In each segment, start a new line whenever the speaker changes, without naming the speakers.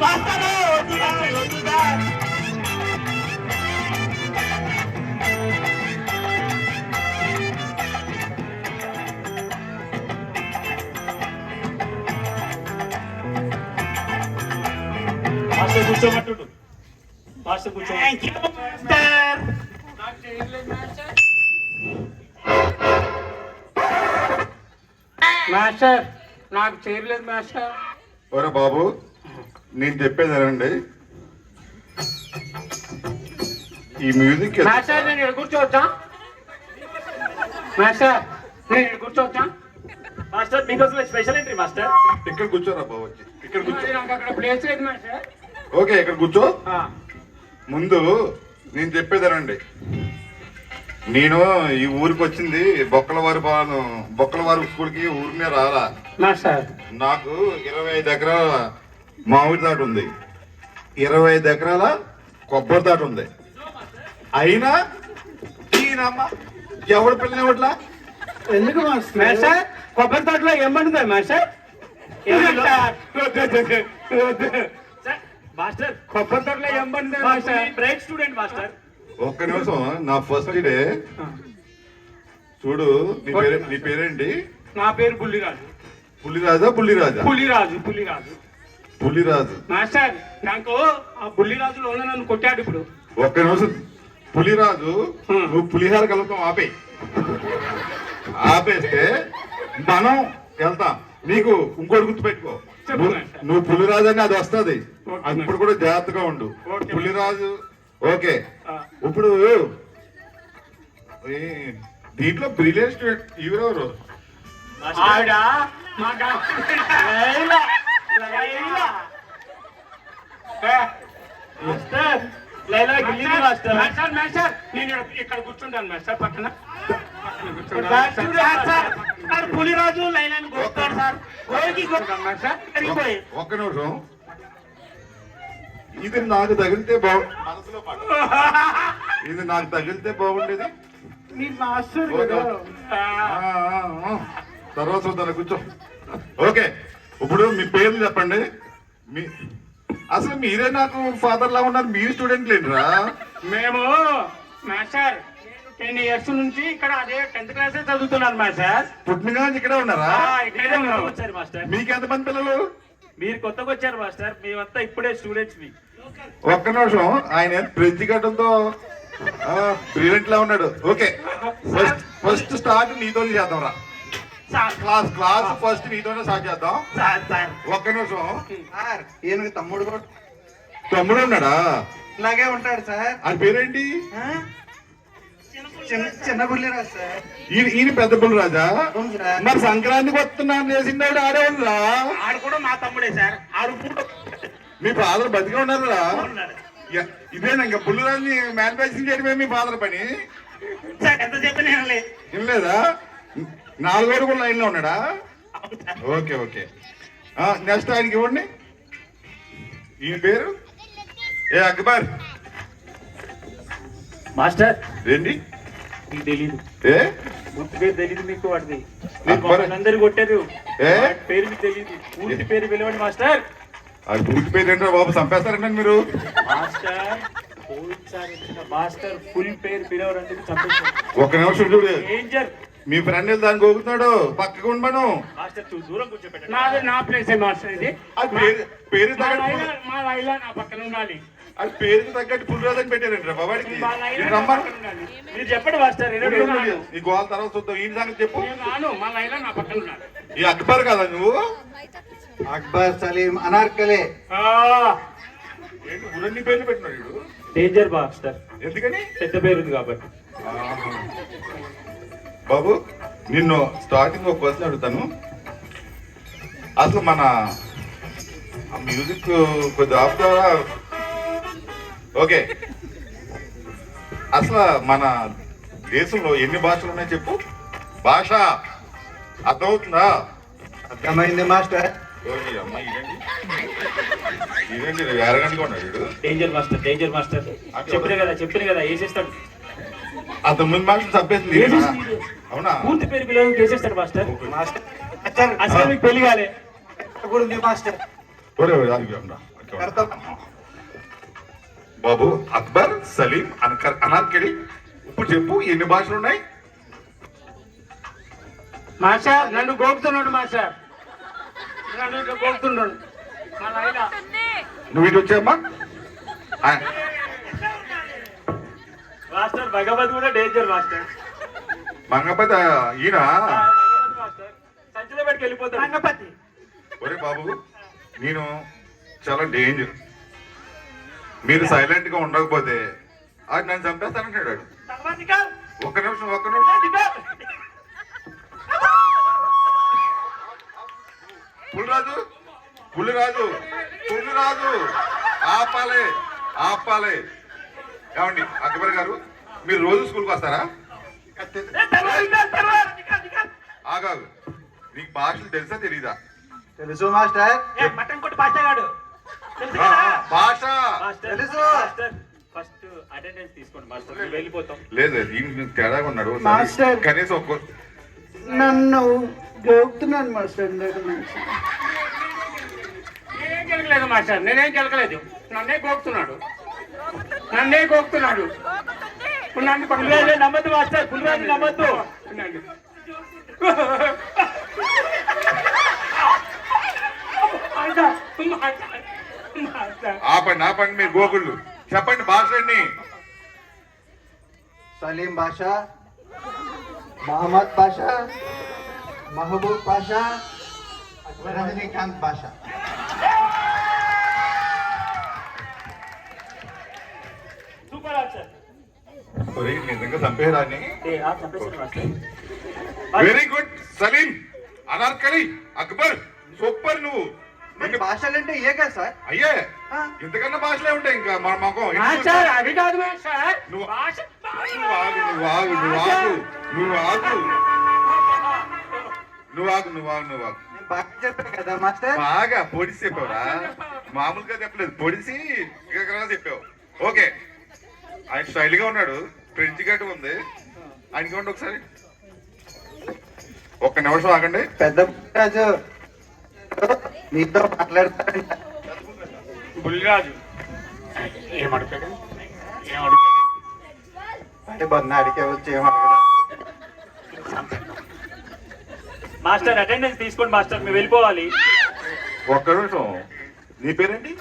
Master కూర్చోమంటుడు. Master కూర్చో.
Master నాకు చేయలేదు మాస్టర్.
ఒరే బాబు, నేను చెప్పేది వినండి. ఈ మ్యూజిక్
మాస్టర్ నేను ఇక్కడ కూర్చోవచ్చా? మాస్టర్ నేను ఇక్కడ కూర్చోవచ్చా?
మాస్టర్ మీకోసం స్పెషల్ ఎంట్రీ మాస్టర్.
ఇక్కడ కూర్చోరా బాబు, వచ్చి ఇక్కడ కూర్చో.
నాకు అక్కడ ప్లేస్ లేదు మాస్టర్.
ఓకే, ఇక్కడ కూర్చో. ముందు నేను చెప్పేదేనండి. నేను ఈ ఊరికి వచ్చింది బొక్కలవారి స్కూల్కి ఊరినే రాలా.
మాస్టర్
నాకు 25 ఎకరాల మామిడి తోట ఉంది, 25 ఎకరాల కొబ్బరి తోట ఉంది. అయినా ఈయనమ్మ ఎవడు పిల్లని ఇవ్వట్లా.
ఎందుకు మాస్టర్? కొబ్బరి తోటలో ఏం పండుతుంది మాస్టర్?
మాస్టర్
కొబ్బరి తోటలో ఏం పండుతుంది మాస్టర్?
Bright student master.
ఒక్క నిమిషం, నా ఫస్ట్ డే చూడు. నీ పేరేంటి?
నా పేరు బుల్లిరాజు.
పులిరాజా బుల్లిరాజా? పులిరాజు.
మాస్టర్ నాకు ఆ బుల్లిరాజులో నన్ను కొట్టాడు ఇప్పుడు.
ఒక్క నిమిషం, పులిరాజు నువ్వు పులిహార కలుపుతాం ఆపేస్తే మనం వెళ్తాం. నీకు ఇంకోటి గుర్తుపెట్టుకో, నువ్వు పులిరాజు అని అది వస్తుంది. ఇప్పుడు కూడా జాగ్రత్తగా ఉండు. పులిరాజు ఓకే. ఇప్పుడు దీంట్లో బ్రిలియంట్ స్టూడెంట్ ఎవరెవరు?
నేను ఇక్కడ కూర్చుంటాను మాస్టర్ పక్కన.
పులిరాజు లైలాన్ని కొడతాడు సార్.
ఒక్క నిమిషం, ఇది నాకు తగిలితే మనసులో పాట. ఇది నాకు తగిలితే బాగుండేది.
మీ మాస్టర్
తర్వాత చూద్దాం, కూర్చో. ఓకే, ఇప్పుడు మీ పేర్లు చెప్పండి. అసలు మీరే నాకు ఫాదర్ లా ఉన్నారు, మీరు స్టూడెంట్ లేండిరా.
మేము మాస్టర్ 10 years నుంచి ఇక్కడ అదే 10th క్లాస్ చదువుతున్నాను మాస్టర్.
పుట్టినగా ఇక్కడే ఉన్నారా?
ఇక్కడే ఉన్నాం.
వచ్చారు మాస్టర్.
మీకు ఎంతమంది పిల్లలు?
మీరు కొత్తగా వచ్చారు మాస్టర్, మేమంతా ఇప్పుడే స్టూడెంట్స్. మీ
ఒక్క నిమిషం, ఆయన ప్రెంచి గడ్డంతో బ్రిలియంట్ లా ఉన్నాడు. ఓకే, ఫస్ట్ స్టార్ట్ నీతో చేద్దాం రా. క్లాస్ ఫస్ట్ నీతోనే స్టార్ట్ చేద్దాం. ఒక్క నిమిషం.
ఈయనకి తమ్ముడు కూడా
తమ్ముడు ఉన్నాడా?
ఇలాగే ఉంటాడు సార్.
ఆయన పేరేంటి?
చిన్న బుల్లిరాజు సార్.
ఈయన పెద్ద బుల్లిరాజా?
అవును సార్.
మరి సంక్రాంతికి వస్తున్నాను చేసిందాడు ఆడేవాళ్ళరా?
ఆడు కూడా మా తమ్ముడే సార్. ఆడు
మీ ఫాదర్ బతికే ఉన్నారా? ఇదేనా ఇంకా బుల్లిరాజుని మ్యానుఫ్యాక్చరింగ్ చేయడమే మీ ఫాదర్ పని?
ఎంత చెప్పినా
వినలేదా? 4 కూడా లైన్ లో ఉన్నాడా? ఓకే ఓకే, నెక్స్ట్ ఆయనకి ఇవ్వండి. ఈయన పేరు అక్బర్.
మాస్టర్
ఏంటి
మీకు తెలీదు? పూర్తి పేరు తెలీదు మీకు? వాడిది అందరు కొట్టారు. పేరు మీకు తెలీదు? పూర్తి పేరు పిలవండి మాస్టర్.
అది పూర్తి పేరు ఏంటో బాబు, చంపేస్తారండి మీరు.
మాస్టర్ మాస్టర్ ఫుల్ పేరు పిలవరందుకు చంపేస్తారు.
ఒక్క నిమిషం చూడు,
డేంజర్.
మీ ఫ్రెండ్ దాన్ని గోగుతున్నాడు, పక్కకు ఉండను.
మాస్టర్ దూరం కూర్చోబెట్టండి.
నాది నా ప్లేస్ మాస్టర్. ఇది
పేరు
మా లైలా నా పక్కన ఉండాలి.
అది పేరుకి తగ్గట్టు పులిరాజని పెట్టారంట బాబాడికి.
మీరు చెప్పండి మాస్టర్.
ఈ గోల తర్వాత చూద్దాం. ఈ సంగతి చెప్పు.
మా లైలా నా పక్కన ఉండాలి.
ఈ అక్బర్ కదా నువ్వు?
అక్బర్, సలీం, అనార్కలే.
ఏంటి ఉన్ని పేర్లు పెట్టినాడు వీడు?
Danger master.
ఎందుకని?
పెద్ద పేరు ఉంది కాబట్టి.
బాబు, నిన్ను స్టార్టింగ్ ఒక క్వశ్చన్ అడుగుతాను. అసలు మన మ్యూజిక్ కొద్దిగా ఆపుతారా? ఓకే, అసలు మన దేశంలో ఎన్ని భాషలు ఉన్నాయి చెప్పు. భాష అర్థమవుతుందా?
అర్థమైంది మాస్టర్.
అమ్మాయి ఇదేంటి ఎరగంటగా ఉన్నాడు వీడు.
Danger master, danger master. చెప్పిన కదా వేసేస్తాడు.
అతను ముందు మాస్టర్ చంపేసింది. అవునా?
పూర్తి పేరు పిల్లలు వేసేస్తాడు మాస్టర్.
మాస్టర్
అసలు మీకు పెళ్లి కాలే
మాస్టర్.
కడతాం. బాబు అక్బర్ సలీం అనార్కలి ఇప్పుడు చెప్పు ఎన్ని భాషలు ఉన్నాయి?
మాస్టర్ నన్ను గోపుతున్నాడు మాస్టర్, నన్ను గోపుతున్నాడు మా నాయన.
నువ్వు ఇటు వచ్చామ్మా.
మాస్టర్ భగవద్ కూడా డేంజర్ మాస్టర్.
మంగపతి ఈయన.
భగవద్ మాస్టర్ సంచిలో పెట్టుకు వెళ్ళిపోతాడు.
రంగపతి
ఒరే బాబు నేను చాలా డేంజర్. మీరు సైలెంట్ గా ఉండకపోతే అది నన్ను చంపేస్తానంటాడు. ఒక్క నిమిషం. పులిరాజు ఆపాలే. ఏమండి అక్బర్ గారు మీరు రోజు స్కూల్కి వస్తారా? ఆగాగు, నీకు భాషలు తెలుసా తెలీదా?
తెలుసు మాస్టర్.
మటన్ కొట్టి పాచాగాడు
భాష
తెలుసు.
ఫస్ట్ అటెండెన్స్ తీసుకోండి మాస్టర్, మేము వెళ్ళిపోతాం.
లేదు దీనికి తేడాగా ఉన్నాడు.
మాస్టర్.
కనీసం ఒక్క
నన్ను గోపుతున్నాను మాస్టర్.
నేనేం గెలకలేదు మాస్టర్, నేనేం గెలకలేదు. నన్నే గోపుతున్నాడు.
పులిరాజు నమ్మద్దు మాస్టర్, పులిరాజు నమ్మద్దు.
ఆపండి మీరు గోకుళ్ళు. చెప్పండి భాషలన్నీ.
సలీం బాషా, మహమ్మద్ బాషా, మహబూబ్ బాషా, రజనీకాంత్ బాషా.
Super answer.
నిజంగా చంపేరాని.
చంపేసారు master.
Very good Salim Anarkali Akbar super. నువ్వు
భాషలంటే ఏ కదా సార్?
అయ్యే ఇంతకన్నా భాషలే ఉంటాయి ఇంకా మన మొఖం.
అది కాదు మాస్టర్.
నువ్వు
భాష
నువ్వు ఆగు.
నేను బాగా చెప్పాను కదా మాస్టర్.
బాగా పొడిసి చెప్పావురా, మామూలుగా చెప్పలేదు, పొడిసి చెప్పావు. ఓకే ఆయన స్టైల్ గా ఉన్నాడు, ఫ్రెంచ్ గట్ ఉంది ఆయనకి. ఉండి ఒకసారి ఒక్క నిమిషం ఆగండి.
పెద్ద రాజు నీతో మాట్లాడతాడంట.
బుల్లిరాజు ఏమడుతాడు?
బొన్నాడికే వచ్చి ఏమడగడు.
మాస్టర్ అటెండెన్స్ తీసుకోండి మాస్టర్, మేము వెళ్ళిపోవాలి.
ఒక్క నిమిషం. నీ పేరేంటి?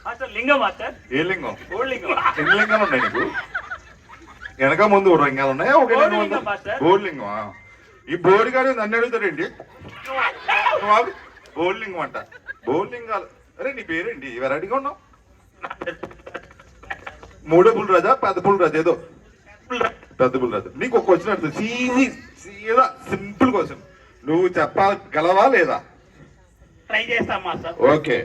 మాస్టర్ లింగం మాస్టర్.
ఏ లింగం?
ఓల్డ్ లింగం.
ఎన్ని లింగాలు ఉన్నాయి నీకు? వెనక ముందు లింగాలు ఉన్నాయా? ఒక
లింగం మాస్టర్.
బోర్డు లింగం. ఈ బోర్డు గారు నన్ను అడుగుతాడండి. బోర్డు లింగం అంట. బోర్డు లింగాలు. అరే నీ పేరేంటి? వెరైటీగా ఉన్నావు. మూడో పులిరాజా పెద్ద పులిరాజు? ఏదో పెద్ద పులిరాజు. నీకు ఒక క్వశ్చన్ అడుగుతుంది, సీదా సింపుల్ క్వశ్చన్. నువ్వు చెప్పగలవా లేదా?
ట్రై చేస్తాం మాస్టర్.
ఓకే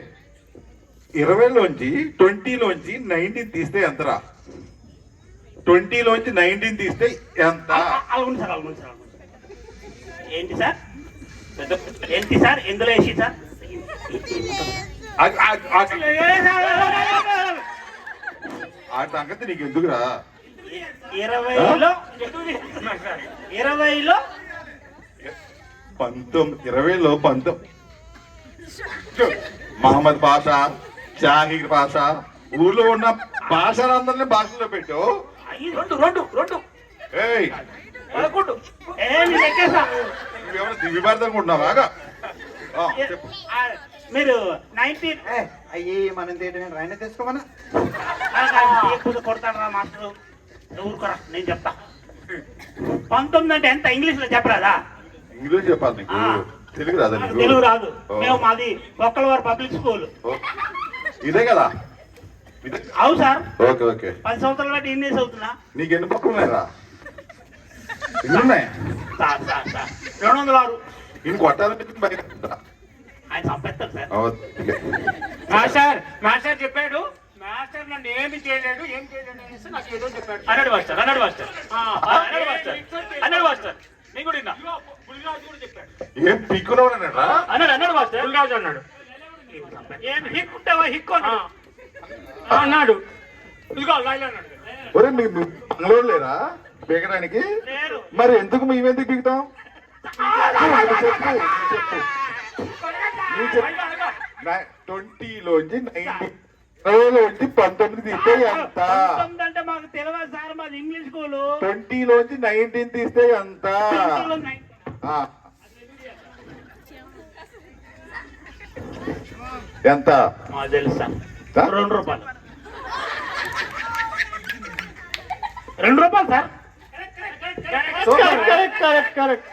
20లోంచి 20లోంచి 19 తీస్తే ఎంతరా? 20లోంచి 19 తీస్తే ఎంత?
అవును సార్. ఏంటి సార్ ఎందులో వేసి సార్?
ఆ సంగతి నీకు ఎందుకురా?
20లో
20లో 19 మహమ్మద్ బాషా, జాహీర్ బాషా, ఊర్లో ఉన్న భాషలందరినీ భాషలో పెట్టావు.
రెండు
ఏయ్ నువ్వేమైనా దివ్యభారతనుకుంటున్నావా? చెప్పు.
మీరు 19
అయ్యి మనం తీయడం రాయన తీసుకోమన్నా.
కొడతాడు మాస్టర్. ఊరుకోరా నేను చెప్తా. 19 అంటే ఎంత ఇంగ్లీష్ లో చెప్పరాదా?
ఇంగ్లీష్ చెప్పాలి నీకు, తెలుగు రాదా నీకు?
తెలుగు రాదు. మేము మాది ఒక్కలవారు పబ్లిక్ స్కూల్.
ఇదే కదా?
అవును సార్.
ఓకే
10 సంవత్సరాల బట్టి ఇన్ని అవుతున్నా.
నీకు ఎన్ని పక్కలు ఉన్నాయరా? ఎన్ని ఉన్నాయి?
206.
నేను కొట్టాలని బయట
ఆయన చంపేస్తారు సార్. మాస్టర్ చెప్పాడు. మాస్టర్ నన్ను ఏమి చేయలేడు అనేసి నాకు ఏదో చెప్పాడు.
అన్నాడు మాస్టర్. నేను కూడా విన్నా.
పులిరాజు కూడా చెప్పాడు.
ఏం పిక్కులో ఉన్నాడా?
అన్నాడు మాస్టర్.
పులిరాజు అన్నాడు. ఏమి హిక్కుంటావా? హిక్కు అన్నాడు. ఇదిగో లైన్ అన్నాడు.
ఒరే మీకు బంగ్లోరు లేరా పీకడానికి?
లేరు.
మరి ఎందుకు మేమెందుకు పీకుతాం? 20లోంచి 20లోంచి 19 తీస్తే ఎంత?
19 అంటే మాకు తెలియదు సార్, మాది ఇంగ్లీష్ స్కూల్.
20లోంచి 19 తీస్తే ఎంత? ఆ. ఎంత?
మాకు తెలుసు సార్,
ఆ?
2 రూపాయలు. 2 రూపాయలు సార్. కరెక్ట్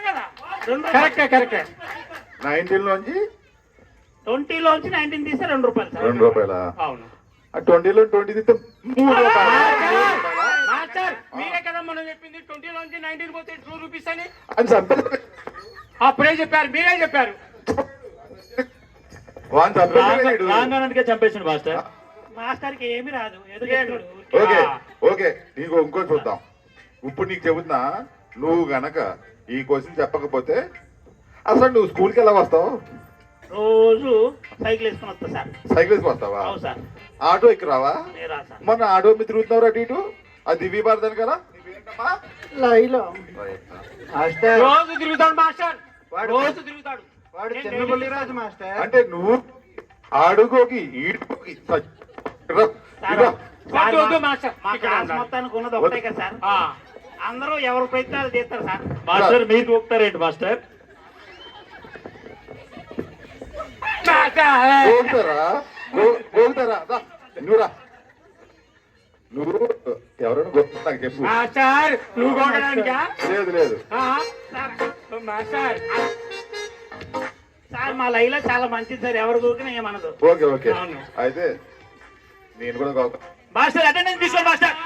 కదా? 2 రూపాయలు. కరెక్ట్.
19లోంచి
20లోంచి 19 తీస్తే 2 రూపాయలు సార్.
2 రూపాయలా?
అవును.
20లో 20 తీస్తే 3 రూపాయలు.
మాస్టర్ మీరే కదా మనం చెప్పింది 20లోంచి 19 పోతే 2 రూపీస్ అని.
అని చంపేసి
అప్పుడే చెప్పారు, మీరే చెప్పారు.
వాడిని చంపేసాడు.
రాగానందుకే చంపేసిండు మాస్టర్.
మాస్టర్ కి ఏమి రాదు, ఏదో చెప్తాడు.
ఓకే ఇంకో చూద్దాం. ఇప్పుడు నీకు చెబుతున్నా, నువ్వు గనక ఈ క్వశ్చన్ చెప్పకపోతే అసలు నువ్వు స్కూల్కి ఎలా వస్తావు?
రోజు సైకిల్ వేసుకుని వస్తా సార్.
సైకిల్ వేసుకు వస్తావా?
అవును సార్.
ఆటో ఎక్కి రావా?
నేరా సార్.
మొన్న ఆటో మీద తిరుగుతున్నారు అటు ఇటు, అది దివ్య భారతని కదా?
మాస్టర్
రోజు తిరుగుతాడు మాస్టర్,
వాడు
రోజు తిరుగుతాడు.
వాడు చిన్నపల్లి రాజు మాస్టర్.
అంటే నువ్వు ఆడుకోకి ఈడుకోకి
వద్దు మాస్టర్,
మా
ఇక్కడ
క్లాస్
ఉండాలి.
మొత్తానికి ఉన్నది ఒకటే కదా సార్.
ఆ, అందరూ ఎవరి ప్రయత్నాలు చేస్తారు సార్.
మాస్టర్ మీరు ఒప్పుతారేంటి మాస్టర్?
పోగుతారా? నువ్వురా, నువ్వు ఎవరైనా గొప్ప నాకు చెప్పు.
మాస్టర్ నువ్వు కొట్టడానికా?
లేదు
మాస్టర్ సార్, మా లైలా చాలా మంచిది సార్, ఎవరు దూకినా ఏమనదు.
ఓకే
అవును.
అయితే నేను కూడా గొప్ప.
మాస్టర్ అటెండెన్స్ తీసుకోండి మాస్టర్.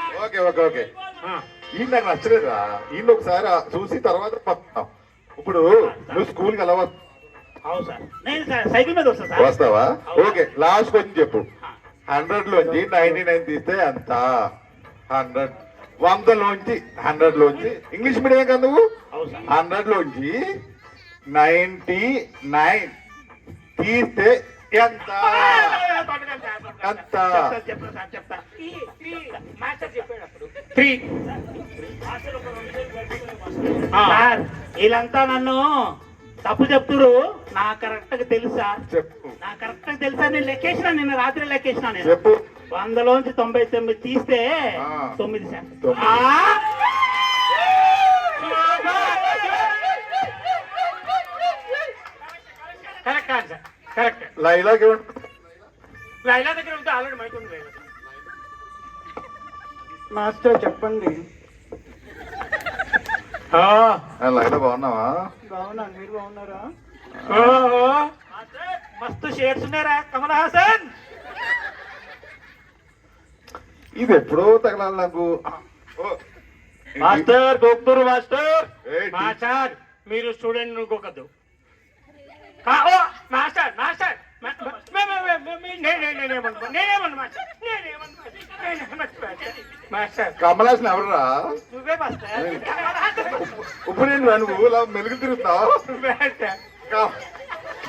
ఓకే ఈ నాకు నచ్చలేదా? వీళ్ళు ఒకసారి చూసి తర్వాత పంపుతాం. ఇప్పుడు నువ్వు స్కూల్కి ఎలా
అవును సార్, నేను సార్ సైకిల్ మీద వస్తా సార్.
వస్తావా? ఓకే, లాస్ట్ క్వశ్చన్ చెప్పు. 100లోంచి 99 తీస్తే ఎంత? 100 100లోంచి 100లోంచి ఇంగ్లీష్ మీడియం కదా నువ్వు?
అవును సార్.
100లోంచి 99 తీస్తే ఎంత? ఎంత?
చెప్తా. మాస్టర్ చెప్పాడు అప్పుడు 3. సార్ వీళ్ళంతా నన్ను తప్పు చెప్తురు, నా కరెక్ట్ గా తెలుసా?
చెప్పు
నా కరెక్ట్ గా తెలుసా? నేను లెక్కేసిన, నిన్న రాత్రి లెక్కేసిన. నేను
చెప్పు.
100లోంచి 99 తీస్తే
ఆ.
9 సార్.
9.
Correct answer, correct.
లైలాకి
లైలా దగ్గర ఉంటే ఆల్రెడీ మైక్ ఉంది. లైలా
మాస్టర్ చెప్పండి.
లైలా బాగున్నావా?
బాగున్నా, మీరు బాగున్నారా?
మస్తు షేర్స్ ఉన్నారా కమల్ హాసన్?
ఇది ఎప్పుడో తగలాలి నాకు.
మాస్టర్ గోపురు మాస్టర్.
మాస్టర్ మీరు స్టూడెంట్ నుకోకద్దు. మాస్టర్ మాస్టర్ మాస్టర్
కమలాసన్ ఎవరురా?
నువ్వే మాస్టర్.
ఇప్పుడు నేను నువ్వు ఇలా మెలుగు తిరుగుతావు.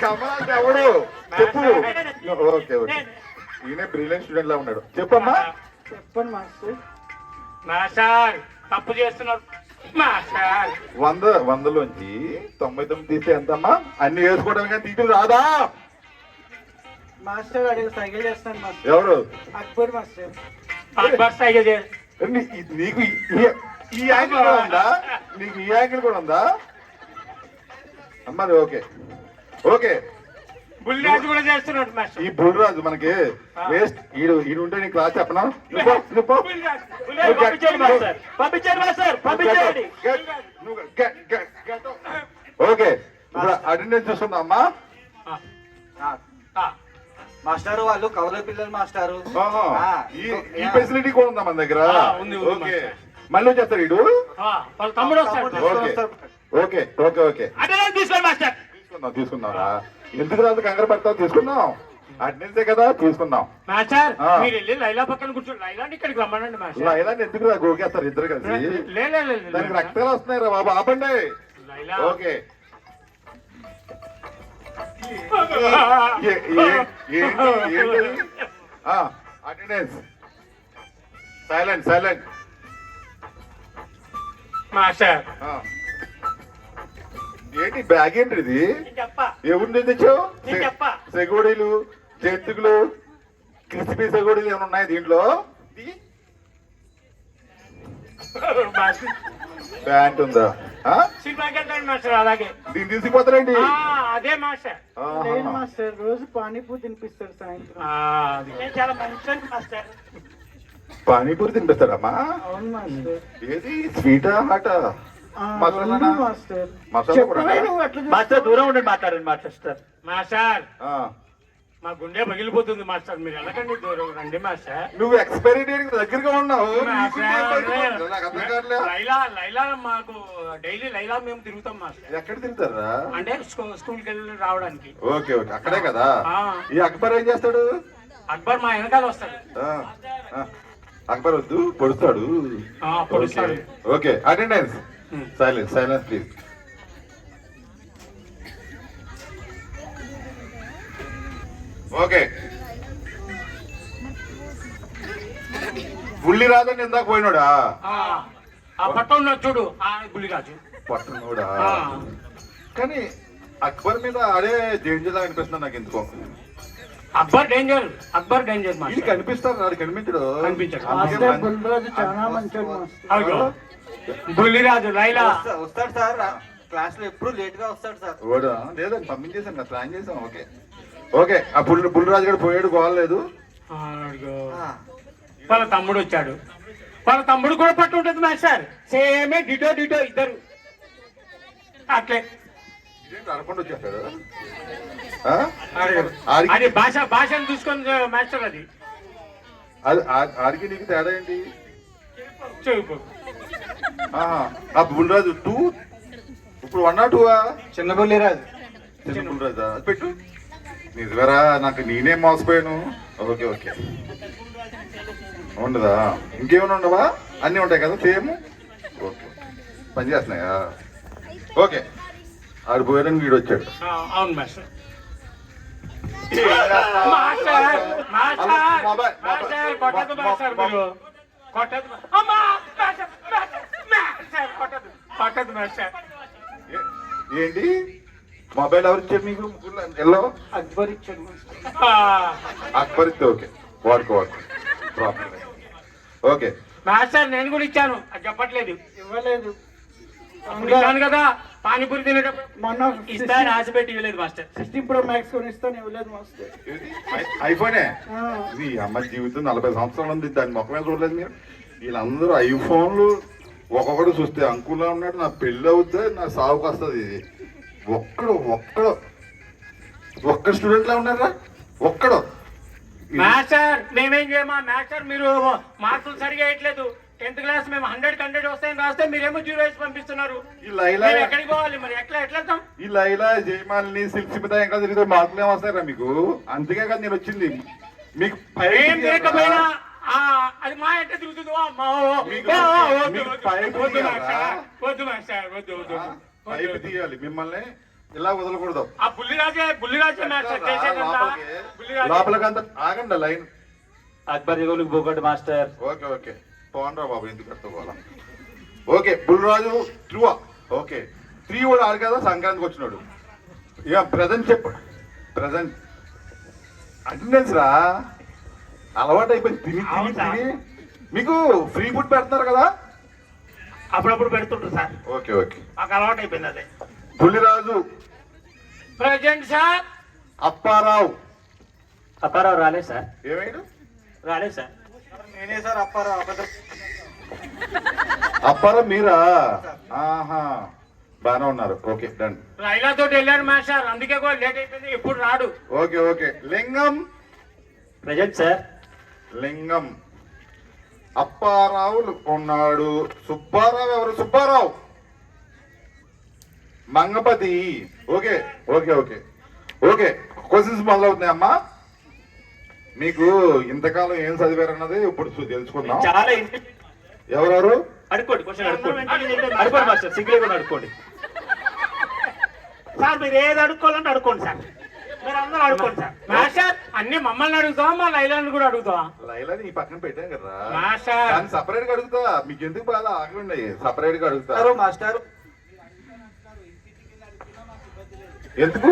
కమలాసన్ ఎవడు చెప్పు. ఓకే ఈయన బ్రిలియంట్ స్టూడెంట్ లా ఉన్నాడు. చెప్పమ్మా.
చెప్పండి మాస్టర్.
మాస్టర్ తప్పు చేస్తున్నారు మాస్టర్.
100లోంచి 99 తీస్తే ఎంతమ్మా? అన్ని వేసుకోవడం కానీ తీపి రాదా?
మాస్టర్ అడిగి సైకిల్ చేస్తాను మాస్టర్.
ఎవరు?
అక్బర్ మాస్టర్.
బస్ సైకిల్
నీకు ఈ యాంగిల్ కూడా ఉందా? నీకు ఈ యాంగిల్ కూడా ఉందా అమ్మది? ఓకే
బుల్లిరాజు కూడా చేస్తున్నాడు మాస్టర్.
ఈ బుల్రాజు మనకి వేస్ట్. ఈడు ఉంటే నీ క్లాస్ చెప్పనా? ఓకే ఇప్పుడు అటెండెన్స్ చూస్తుందా అమ్మా?
మాస్టారు వాళ్ళు కవల పిల్లలు మాస్టారు.
ఈ ఫెసిలిటీ కూడా ఉందా మన దగ్గర? ఓకే మళ్ళీ వచ్చేస్తారు వీడు.
వాళ్ళ తమ్ముడు వస్తాడు.
ఓకే
అటెండెన్స్ తీసుకోండి మాస్టర్.
తీసుకుందాం. ఎందుకు రాదు కంగారు పడతావు? తీసుకుందాం. అటెండెన్సే కదా, తీసుకుందాం.
మాస్టర్ మీరు వెళ్ళి లైలా పక్కన కూర్చోండి. లైలాని ఇక్కడికి రమ్మనండి మాస్టర్.
లైలాని ఎందుకు రా గోకేస్తారు ఇద్దరు కలిసి? దానికి రక్తాలు వస్తున్నాయి రా బాబు, ఆపండి. Okay attendance. సైలెంట్.
మాస్టర్
ఏంటి బ్యాగ్ ఏంటి ఇది?
నేను చెప్పా
ఎవరిని తెచ్చావు?
నేను చెప్పా.
సెగోడీలు, జంతుకులు, క్రిస్పీ సెగోడీలు ఏమైనా ఉన్నాయి దీంట్లో? ప్యాంట్ ఉందా? ఆ?
సినిమాకి వెళ్తాను మాస్టర్ అలాగే.
దీన్ని తీసుకుపోతారండి?
అదే మాస్టర్.
లేదు మాస్టర్, రోజు పానీపూరి తినిపిస్తారు సాయంత్రం.
నేను చాలా మంచి మాస్టర్.
పానీపూరి తినిపిస్తాడమ్మా?
అవును మాస్టర్.
ఏది స్వీటా హాటా? మసాలానా?
అవును మాస్టర్.
మసాలా కూడా
చెప్పవే నువ్వు అట్లా
మాస్టర్ దూరం ఉండండి, మాట్లాడండి మాస్టర్.
మాస్టర్
ఆ.
మా గుండె పగిలిపోతుంది మాస్టర్, మీరు వెళ్ళకండి, దూరం రండి మాస్టర్.
నువ్వు ఎక్స్పైరీ డేట్ దగ్గరగా ఉన్నావు.
మాస్టర్,
నాకు అర్థం కావట్లే.
లైలా మాకు డైలీ లైలా మేము తిరుగుతాం మాస్టర్.
ఎక్కడ తింటారా?
అంటే స్కూల్కి వెళ్ళి రావడానికి.
ఓకే ఓకే, అక్కడే కదా.
ఆ.
ఈ అక్బర్ ఏం చేస్తాడు?
అక్బర్ మా వెనకాల వస్తాడు.
ఆ, ఆ. అక్బర్ వద్దు, పొడుస్తాడు.
పొడుస్తాడు.
Okay, attendance. Silence silence please. Okay, Bulli రాదని ఇందాక పోయినాడా?
ఆ పట్ట ఉన్నాడు చూడు, ఆ బుల్లిరాజు.
పట్టునోడా?
ఆ.
కానీ అక్బర్ మీద ఆడే జేంజలా అనిపిస్తుంది నాకు ఎందుకో.
అక్బర్ డేంజర్
ఇది
మాస్టర్.
కనిపిస్తారు, అది కనిపించడు.
కనిపించడు.
అందుకే
మాస్టర్ బుల్రాజు చాలా మంచోడు మాస్టర్.
అదిగో, బుల్లిరాజు లైలా.
వస్తాడు సార్, క్లాస్ లో ఎప్పుడు లేట్ గా వస్తాడు సార్.
ఓడా లేదండి, పంపించేసాను కదా, ప్లాన్ చేసాం. ఓకే ఓకే, ఆ బుల్లిరాజు గారు పోయాడు, గోవలేదు.
అదిగో. వాళ్ళ తమ్ముడు వచ్చాడు, వాళ్ళ తమ్ముడు కూడా పట్టు ఉంటుంది మాస్టర్. సేమే డిటో ఇద్దరు అట్లే.
అడపండి వచ్చేస్తాడు.
అది భాషను చూసుకొని మాస్టర్. అది
ఆడికి నీకు తేడా ఏంటి?
చెప్పు.
ఆ బుల్రాజు 2 ఇప్పుడు 1 or 2?
చిన్న బుల్లిరాజు.
చిన్న బుల్రాజా? అది పెట్టు. నిజమేరా, నాకు నేనే మోసపోయాను. ఓకే ఓకే, ఉండదా? ఇంకేమైనా ఉండవా? అన్నీ ఉంటాయి కదా సేమ్? ఓకే, పని చేస్తున్నాయా? ఓకే, ఆడు పోయాడని వీడు వచ్చాడు.
అవును మాస్టర్. కొట్టదు మాస్టర్, మీరు కొట్టదు. కొట్టదు మాస్టర్.
ఏంటి మొబైల్ ఎవరు ఇచ్చారు మీకు? ఎల్లో
అక్బర్ ఇచ్చాడు మాస్టర్.
అక్బర్ ఇస్తే ఓకే, వాడుకో ప్రాబ్లం. ఓకే
మాస్టర్ నేను కూడా ఇచ్చాను, అది చెప్పట్లేదు.
ఇవ్వలేదు.
అప్పుడు ఇచ్చాను కదా పానీపూరి తినేటప్పుడు.
మొన్న
ఇస్తాను ఆశపెట్టి ఇవ్వలేదు మాస్టర్.
16 Pro Max కొని ఇస్తాను, ఇవ్వలేదు మాస్టర్.
ఐఫోనే?
ఆ.
ఇది అమ్మాయి జీవితం 40 సంవత్సరాలు ఉంది, దాని ముఖమే చూడలేదు మీరు. వీళ్ళందరూ ఐఫోన్లు ఒక్కొక్కడు చూస్తే అంకుల్లా ఉన్నాడు. నా పెళ్ళి అవుతుంది, నా సాగుకు వస్తుంది. ఇది ఒక్క స్టూడెంట్ లా ఉన్నారా? ఒక్కడు.
మాస్టర్ మేమేం చేయమా మాస్టర్, మీరు మార్కులు సరిగా వేయట్లేదు. 10th క్లాస్ మేము 100 వస్తాయని రాస్తే మీరేమో 0 వేసి పంపిస్తున్నారు.
ఈ లైలా
మేము ఎక్కడికి పోవాలి మరి? ఎట్లా వెళ్తాం?
ఈ లైలా జయమాలిని సిల్సిమిత ఇంకా తిరిగితే మార్కులు ఏమొస్తాయరా మీకు? అందుకే కదా నేను వచ్చింది మీకు.
ఏం లేకపోయినా అది మా ఎట్లా తిరుగుతుందో వద్దు మాస్టర్,
పైపు తీయాలి, మిమ్మల్ని ఇలా వదలకూడదు.
ఆ బుల్లిరాజే మాస్టర్ చేసేదంతా.
లోపలికంతా ఆగండి లైన్.
అక్బర్ జగోలికి పోగొట్టు మాస్టర్.
ఓకే ఓకే, పోనరా బాబు, ఎందుకు కట్టుకోవాలా? ఓకే, బుల్రాజు 2. ఓకే, 3 కూడా ఆడు కదా, సంక్రాంతికి వచ్చినాడు. ఇక ప్రజెంట్ చెప్పు. ప్రజెంట్ అటెండెన్స్ రా, అలవాటు అయిపోయింది. తిని మీకు ఫ్రీ ఫుడ్ పెడతారు కదా?
అప్పుడప్పుడు పెడుతుంటారు సార్.
ఓకే ఓకే,
మాకు అలవాటు అయిపోయింది అదే.
Bulliraju
present sir.
అప్పారావు
అప్పారావు రాలేదు సార్.
ఏమైనా
రాలేదు సార్.
నేనే సార్ అప్పారావు.
అప్పారావు మీరా? ఆహా, బాగానే ఉన్నారు. Okay done.
రైలాతో వెళ్ళాడు మాస్టర్, అందుకే కూడా లేట్ అయిపోయింది. ఎప్పుడు రాడు.
Okay okay, Lingam.
Present sir.
Lingam Apparao ఉన్నాడు. సుబ్బారావు ఎవరు? Subbarao. Mangapathi. Okay okay okay okay, questions మొదలవుతున్నాయి అమ్మా. మీకు ఇంతకాలం ఏం చదివారన్నది ఇప్పుడు తెలుసుకుందాం.
చాలా
ఎవరెవరు?
అడుకోండి, క్వశ్చన్ అడుకోండి మాస్టర్, సింగిల్ కూడా అడుకోండి
సార్. మీరు ఏది అడుక్కోవాలంటే అడుక్కోండి సార్, మీరు అందరూ అడుక్కోండి సార్. మాస్టర్ అన్ని మమ్మల్ని అడుగుతావా మా లైలాన్ని కూడా అడుగుతావా?
లైలాని ఈ పక్కన పెట్టాం కదా
మాస్టర్,
దాన్ని సపరేట్ గా అడుగుతా. మీకు ఎందుకు బాధ? ఆగండి, సపరేట్ గా అడుగుతా.
మాస్టర్
ఎందుకు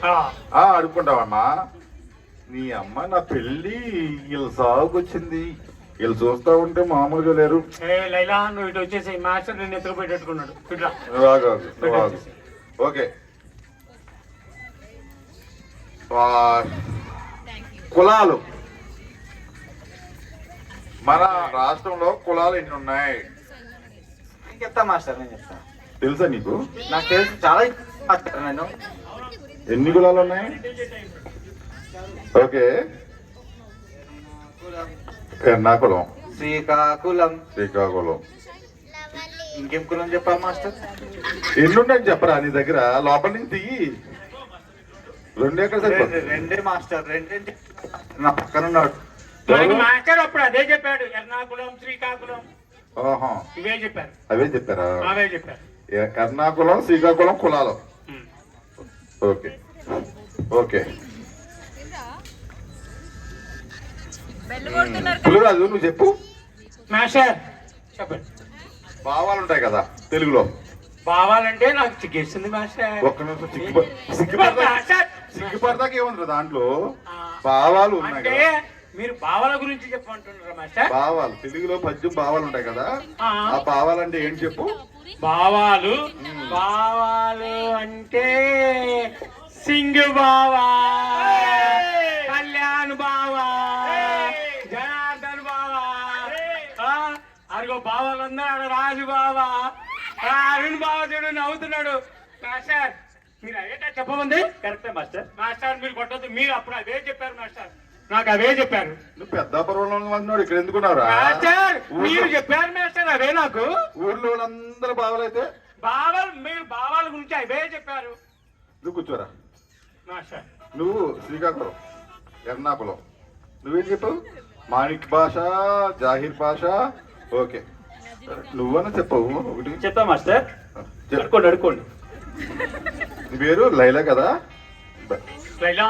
ఆ,
అడుక్కుంటావమ్మా? నీ అమ్మ నా పెళ్ళి వీళ్ళ సాగుకు వచ్చింది, వీళ్ళు చూస్తా ఉంటే మామూలుగా లేరు.
ఏ లైలా నువ్వు ఇటు వచ్చేసి మాస్టర్ నేను ఎత్తుకు పెట్టేట్టుకున్నాడు ఇట్లా.
నువ్వు ఆగు, ఆగు, నువ్వు ఆగు. ఓకే, కులాలు. మన రాష్ట్రంలో కులాలు ఎన్ని ఉన్నాయి
నేను చెప్తా మాస్టర్, నేను చెప్తా.
తెలుసా నీకు?
నాకు తెలుసు, చాలా మాస్టర్. నేను
ఎన్ని కులాలు ఉన్నాయి? ఓకే, ఎర్నాకుళం,
శ్రీకాకుళం,
శ్రీకాకుళం.
ఇంకేం కులం చెప్పాలి మాస్టర్?
ఎన్ని ఉన్నాయని చెప్పరా నీ దగ్గర? లోపల నుంచి దిగి 2 ఎక్కడ సరిపోతుంది?
రెండే మాస్టర్, రెండే. నా పక్కన ఉన్నాడు.
మనకి మాస్టర్ అప్పుడు అదే చెప్పాడు, ఎర్నాకుళం శ్రీకాకుళం
ఆహా,
ఇవే చెప్పారు.
అవే చెప్పారా?
అవే చెప్పారు.
ఎర్నాకుళం శ్రీకాకుళం కులాలు. Okay okay. పులిరాజు నువ్వు చెప్పు.
మాస్టర్ చెప్పండి.
భావాలు ఉంటాయి కదా తెలుగులో.
బావాలంటే నాకు చిక్కేస్తుంది మాస్టర్.
ఒక్క నిమిషం, సిగ్గుపడదాక ఏముంది దాంట్లో? భావాలు ఉన్నాయి
అంటే
కదా.
మీరు భావాల గురించి చెప్పమంటున్నారా మాస్టర్?
భావాలు తెలుగులో పద్యం భావాలు ఉంటాయి కదా, ఆ భావాలు అంటే ఏంటి చెప్పు?
భావాలు భావాలు అంటే సింగు బావా, కళ్యాణ్ బావా, జనార్దన్ బావా, అదిగో బావాలందరూ రాజు బావా, అరుణ్ బావ చూడు నవ్వుతున్నాడు. మాస్టర్ మీరు అదేటా చెప్పమంది?
కరెక్టే మాస్టర్.
మాస్టర్ మీరు కొట్టద్దు, మీరు అప్పుడు అవే చెప్పారు మాస్టర్, నాకు అవే చెప్పారు.
నువ్వు పెద్దాపురంలో ఉన్నాడు, ఇక్కడ ఎందుకున్నారా?
మాస్టర్ మీరు చెప్పారు మాస్టర్ అవే నాకు.
ఊర్లో వాళ్ళందరూ భావాలైతే
బావాలు మీరు బావాల గురించి అవే చెప్పారు.
నువ్వు కూర్చోరా.
మాస్టర్
నువ్వు శ్రీకాకుళం, ఎర్నాకుళం, నువ్వేం చెప్పావు? మాణిక్ భాష, జాహిర్ భాష. ఓకే, నువ్వన్నా చెప్పవు ఒకటి.
చెప్తా మాస్టర్. అడుకోండి అడుకోండి.
నీ పేరు లైలా కదా?
లైలా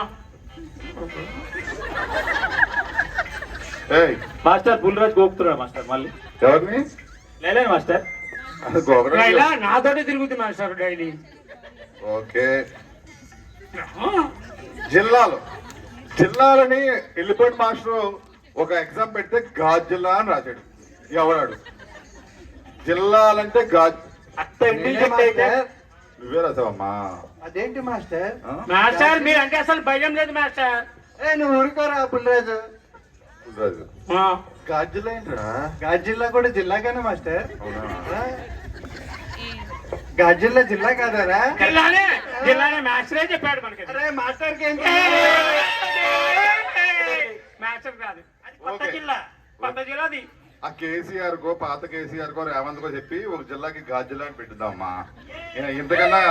ఏయ్,
మాస్టర్ పులిరాజు గోపుతున్నాడు మాస్టర్ మళ్ళీ.
ఎవరిని?
లేలేదు మాస్టర్.
అది గోకరా.
లైలా నాతోటి తిరుగుతుంది మాస్టర్ డైలీ.
ఓకే, జిల్లాలు. జిల్లాలని వెళ్ళిపోయిన మాస్టర్ ఒక ఎగ్జామ్ పెడితే గాజ్ జిల్లా అని రాశాడు. ఎవడాడు? జిల్లాలంటే గాజ్.
అత్త ఇంటెలిజెంట్ అయితే
నువ్వే రాసావమ్మా?
అదేంటి మాస్టర్?
మాస్టర్ మీరు అంటే అసలు భయం లేదు మాస్టర్.
నువ్వు ఊరుకోరా పుల్లరాజు.
రాజు గాజ్ జిల్లా ఏంట్రా?
గాజ్ జిల్లా కూడా జిల్లాగానే మాస్టర్.
అవునా?
గాజ్ జిల్లా జిల్లా కాదారా?
జిల్లానే మాస్టరే చెప్పాడు మనకి.
అరే మాస్టర్ కి
మాస్టర్ కాదు, అది కొత్త
ఓకే.
జిల్లా, కొత్త జిల్లాది.
ఆ కేసీఆర్ కో పాత కేసీఆర్ కో రేవంత్ కో చెప్పి ఒక జిల్లాకి గాజ్ జిల్లా అని పెట్టిద్దామమ్మా. ఇంతకన్నా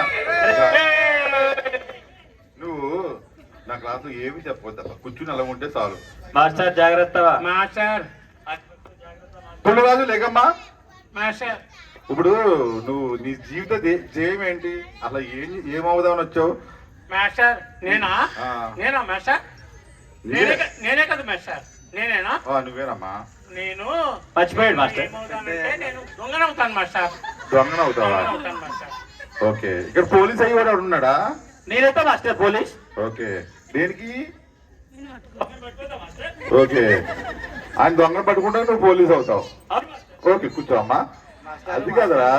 నువ్వు నా క్లాసు ఏమి చెప్పవద్దు, కూర్చుని అలా ఉంటే చాలు.
మాస్టర్ జాగ్రత్త.
మాస్టర్
పుల్లరాజు లేకమ్మా.
మాస్టర్
ఇప్పుడు నువ్వు నీ జీవిత జయం ఏంటి? అసలు ఏమవుదామని వచ్చావు?
మాస్టర్ నేనా?
ఆ.
నేనా మాస్టర్? నేనే కదా మాస్టర్, నేనేనా?
నువ్వేనమ్మా.
నేను
మర్చిపోయాడు మాస్టర్.
ఏమవుతానంటే నేను దొంగనవుతాను మాస్టర్.
దొంగనవుతావా?
అవుతాను మాస్టర్.
ఓకే, ఇక్కడ పోలీస్ అయ్యేవాడు ఎవడు ఉన్నాడా?
నేనైతే మాస్టర్ పోలీస్.
ఓకే, దేనికి? ఓకే, ఆయన దొంగను పట్టుకుంటే నువ్వు పోలీస్ అవుతావు. ఓకే, కూర్చో అమ్మా. అది కదరా,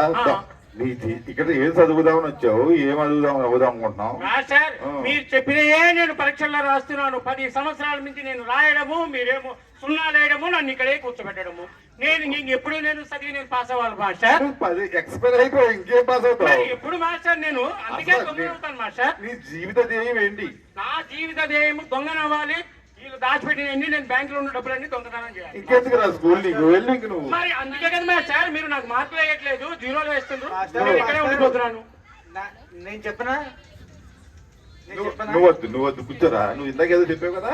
నీ ఇక్కడ ఏం చదువుదామని వచ్చావు? ఏం అవుదాం అనుకుంటున్నావు?
మాస్టర్ మీరు చెప్పినయే నేను పరీక్షల్లో రాస్తున్నాను. 10 సంవత్సరాల నుంచి నేను రాయడము, మీరేమో సున్నా వేయడము, నన్ను ఇక్కడే కూర్చోబెట్టడము. నేను ఎప్పుడు నేను చదివి నేను పాస్ అవ్వాలి మాస్టర్.
10 ఎక్స్పైర్ అయిపోయి ఇంకేం పాస్ అవుతావు?
ఎప్పుడు మాస్టర్ నేను అందుకే దొంగనవుతాను మాస్టర్.
నీ జీవిత ధ్యేయం ఏంటి?
నా జీవిత ధ్యేయం దొంగనవ్వాలి. వీళ్ళు దాచిపెట్టినన్ని నేను బ్యాంకులో ఉన్న డబ్బులన్నీ దొంగతనం చేయాలి.
ఇంకెందుకు రా స్కూల్ నీకు? వెళ్ళి ఇంక నువ్వు.
మరి అందుకే కదా మాస్టర్ మీరు నాకు మార్కులు వేయట్లేదు, 0 వేస్తుండ్రు.
మాస్టర్,
నేను ఇక్కడే ఉండిపోతున్నాను.
నేను చెప్పనా?
నువ్వు వద్దు కూర్చోరా. నువ్వు ఇందాక ఏదో చెప్పావు కదా.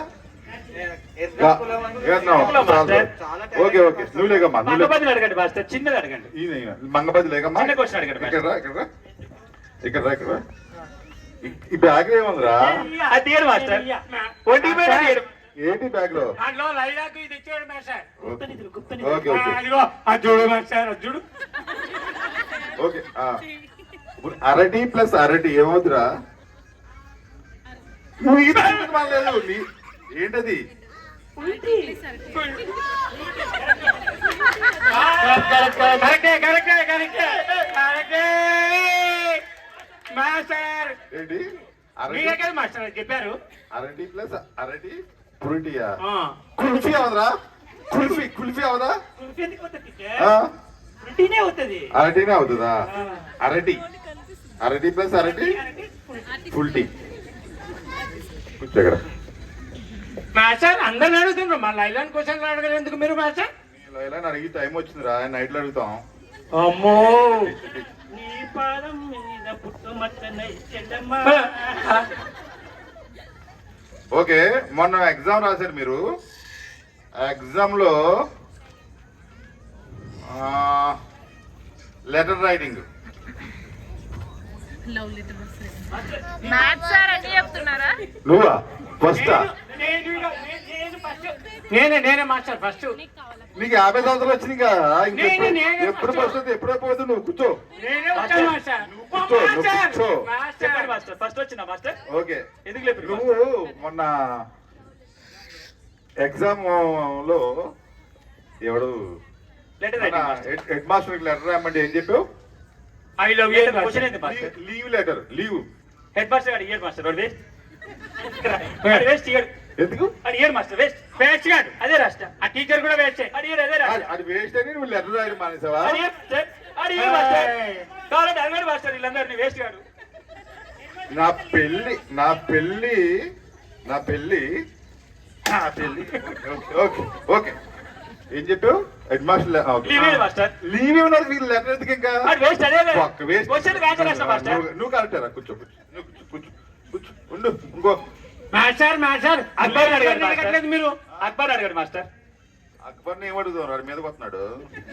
ఓకే ఓకే, నువ్వు లేకమ్మా.
మంగపతిని అడగండి మాస్టర్, చిన్నది అడగండి.
మంగపతి లేకమ్మా.
చిన్న క్వశ్చన్ అడగండి
ఇక్కడ
మాస్టర్.
రా, ఇక్కడ రా, ఇక్కడ రా. ఈ బ్యాగ్ ఏముందిరా?
అది తీయడు మాస్టర్. ఒంటికి పోయినా తీయడు.
ఏంటి బ్యాగ్ లో?
దాంట్లో లైలాకు ఇది ఇచ్చాడు మాస్టర్.
ఓకే ఓకే
అదిగో అది చూడు మాస్టర్, అది చూడు.
ఓకే. అరటి ప్లస్ అరటి ఏమవుతురా? నువ్వు ఇది లేదు ఏంటది?
కరెక్టే కరెక్టే కరెక్టే కరెక్టే మాస్టర్.
ఏంటి
మీరే కదా మాస్టర్ చెప్పారు.
అరటి ప్లస్ అరటి పురిటియా? కుల్ఫీ అవదరా? కుల్ఫీ కుల్ఫీ అవదా?
పుల్టీనే అవుతుంది.
అరటినే అవుతుందా? అరటి అరటి ప్లస్ అరటి ఫుల్టీ. కూర్చోగరా
మాస్టర్ అందరిని అడుగుతున్నారు మళ్ళీ ఇలాంటి క్వశ్చన్లు అడగరు ఎందుకు మీరు మాస్టర్?
ఇలా అడిగి టైం వచ్చిందిరా, నైట్ లో అడుగుతాం.
అమ్మో
నీ పాదం మీద పుట్టుమచ్చనై చెల్లెమ్మ.
ఓకే, మొన్న ఎగ్జామ్ రాశారు మీరు. ఎగ్జామ్ లో లెటర్ రైటింగ్
మ్యాథ్స్ సార్ అని చెప్తున్నారా?
నువ్వా ఫస్టా?
నేనే మాస్టర్ ఫస్ట్.
నీకు 50 సంవత్సరాలు వచ్చినాయి కదా,
నేనే
ఎప్పుడు ఫస్ట్ అయితే ఎప్పుడో పోతుంది. నువ్వు కూర్చో.
నేనే వచ్చాను మాస్టర్.
కూర్చో, నువ్వు కూర్చో.
చెప్పండి మాస్టర్, ఫస్ట్ వచ్చిన మాస్టర్
ఓకే,
ఎందుకు లేపు
నువ్వు మొన్న ఎగ్జామ్ లో ఎవడు
లెటర్
హెడ్ మాస్టర్ లెటర్ రాయమంటే ఏం చెప్పావు?
ఐ లవ్ యూ
క్వశ్చన్ ఏంటి master?
Leave letter. Leave
head master గారు year master waste waste year
ఎందుకు?
అది ఇయర్ మాస్టర్ వేస్ట్
వేస్ట్ గాడు
అదే రాష్ట్ర
ఆ టీచర్ కూడా వేస్ట్.
అది ఇయర్ అదే రాష్ట్ర
అది వేస్ట్ అని నువ్వు లెటర్ రాయడం మానేసావా?
అది ఇయర్ మాస్టర్ కావాలంటే అడగండి మాస్టర్ వీళ్ళందరినీ వేస్ట్ గాడు.
నా పెళ్ళి నా పెళ్ళి నా పెళ్ళి నా పెళ్ళి ఓకే ఓకే ఏం చెప్పావు? Head master
Leave it, master.
Leave ఇవ్వలేదు. వీళ్ళు లెటర్ ఎందుకు ఇంకా?
అది వేస్ట్ అదే
ఒక్క వేస్ట్.
క్వశ్చన్ ఆన్సర్ రాస్తా మాస్టర్.
నువ్వు కరెక్టరా? కూర్చో కూర్చో నువ్వు కూర్చో కూర్చో ఉండు. ఇంకో
మాస్టర్ మాస్టర్
అక్బర్ అడగండి
అడగట్లేదు
మాస్టర్.
మీరు.
అక్బర్ అడగండి మాస్టర్.
అక్బర్ని ఏమడుగుతాం? వాడి మీదకి వస్తున్నాడు,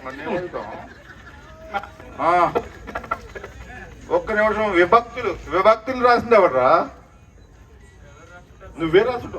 మన ఏమడుగుతాం? ఒక్క నిమిషం. విభక్తులు విభక్తులు రాసింది ఎవడరా? నువ్వే రాసుంటావు.